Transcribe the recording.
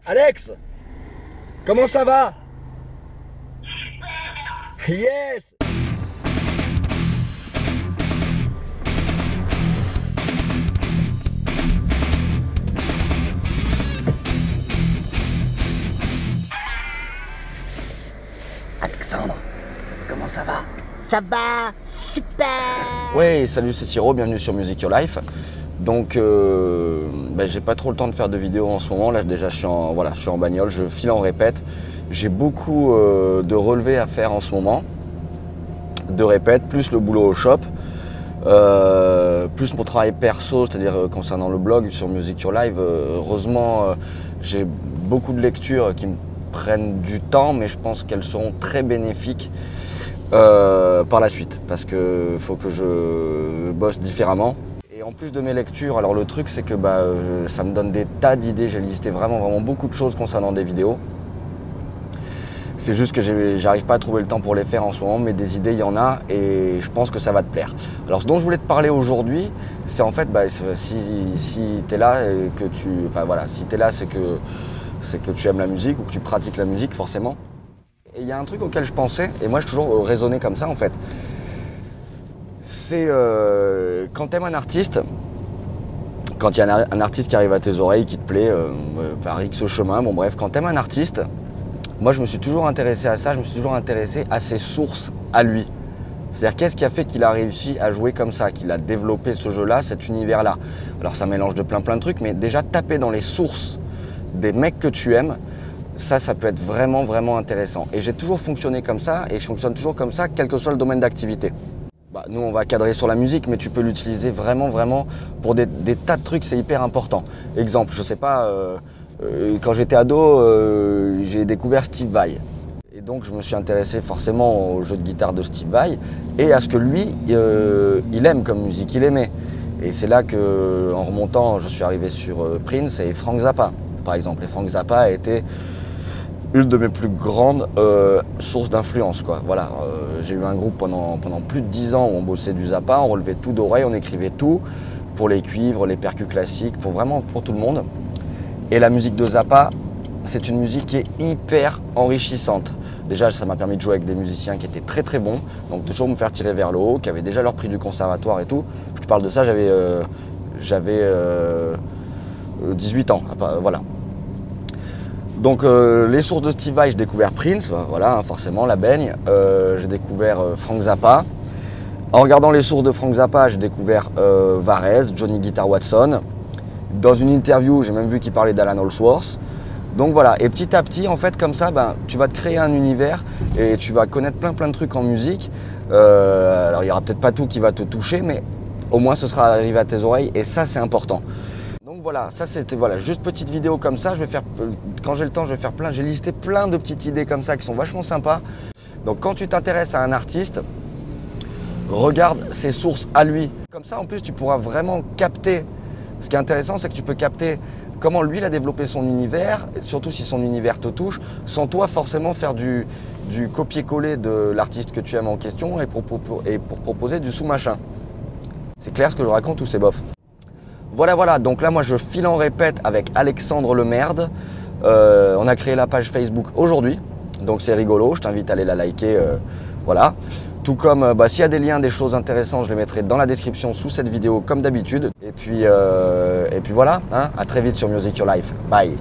Alex, comment ça va? Yes! Alexandre, comment ça va? Ça va, super. Ouais, salut, c'est Siro, bienvenue sur Music Your Life. Donc, j'ai pas trop le temps de faire de vidéos en ce moment. Là, déjà, je suis en bagnole, je file en répète. J'ai beaucoup de relevés à faire en ce moment, de répète, plus le boulot au shop, plus mon travail perso, c'est-à-dire concernant le blog sur Music Your Life. Heureusement, j'ai beaucoup de lectures qui me prennent du temps, mais je pense qu'elles seront très bénéfiques par la suite, parce qu'il faut que je bosse différemment. Et en plus de mes lectures, alors le truc c'est que ça me donne des tas d'idées. J'ai listé vraiment beaucoup de choses concernant des vidéos. C'est juste que j'arrive pas à trouver le temps pour les faire en ce moment, mais des idées il y en a et je pense que ça va te plaire. Alors ce dont je voulais te parler aujourd'hui, c'est en fait si tu es là et que si tu es là, c'est que tu aimes la musique ou que tu pratiques la musique forcément. Et il y a un truc auquel je pensais, et moi j'ai toujours raisonné comme ça en fait. C'est quand tu aimes un artiste, quand il y a un artiste qui arrive à tes oreilles, qui te plaît, par X chemin, bon bref, quand tu aimes un artiste, moi je me suis toujours intéressé à ça, je me suis toujours intéressé à ses sources à lui. C'est-à-dire qu'est-ce qui a fait qu'il a réussi à jouer comme ça, qu'il a développé ce jeu-là, cet univers-là. Alors ça mélange de plein de trucs, mais déjà taper dans les sources des mecs que tu aimes, ça peut être vraiment intéressant. Et j'ai toujours fonctionné comme ça, et je fonctionne toujours comme ça, quel que soit le domaine d'activité. Nous on va cadrer sur la musique, mais tu peux l'utiliser vraiment pour des tas de trucs, c'est hyper important. Exemple, je sais pas, quand j'étais ado, j'ai découvert Steve Vai. Et donc je me suis intéressé forcément au jeu de guitare de Steve Vai et à ce que lui, il aime comme musique, il aimait. Et c'est là que, en remontant, je suis arrivé sur Prince et Frank Zappa, par exemple. Et Frank Zappa a été une de mes plus grandes sources d'influence, quoi. Voilà, j'ai eu un groupe pendant plus de 10 ans où on bossait du Zappa, on relevait tout d'oreille, on écrivait tout pour les cuivres, les percus classiques, pour tout le monde. Et la musique de Zappa, c'est une musique qui est hyper enrichissante. Déjà, ça m'a permis de jouer avec des musiciens qui étaient très bons, donc toujours me faire tirer vers le haut, qui avaient déjà leur prix du conservatoire et tout. Je te parle de ça, j'avais 18 ans, voilà. Donc les sources de Steve Vai, j'ai découvert Prince, voilà, forcément la baigne. J'ai découvert Frank Zappa. En regardant les sources de Frank Zappa, j'ai découvert Varese, Johnny Guitar Watson. Dans une interview, j'ai même vu qu'il parlait d'Alan Allsworth. Donc voilà, et petit à petit, en fait, comme ça, tu vas te créer un univers et tu vas connaître plein de trucs en musique. Alors il n'y aura peut-être pas tout qui va te toucher, mais au moins ce sera arrivé à tes oreilles et ça c'est important. Donc voilà, ça c'était juste petite vidéo comme ça. Quand j'ai le temps, je vais faire j'ai listé plein de petites idées comme ça qui sont vachement sympas. Donc quand tu t'intéresses à un artiste, regarde ses sources à lui. Comme ça, en plus, tu pourras vraiment capter. Ce qui est intéressant, c'est que tu peux capter comment lui il a développé son univers, surtout si son univers te touche, sans toi forcément faire du copier-coller de l'artiste que tu aimes en question et pour proposer du sous-machin. C'est clair ce que je raconte ou c'est bof? Voilà, donc là moi je file en répète avec Alexandre Lemerde. On a créé la page Facebook aujourd'hui, donc c'est rigolo, je t'invite à aller la liker, voilà. Tout comme s'il y a des liens, des choses intéressantes, je les mettrai dans la description sous cette vidéo comme d'habitude. Et puis voilà, hein, à très vite sur Music Your Life. Bye.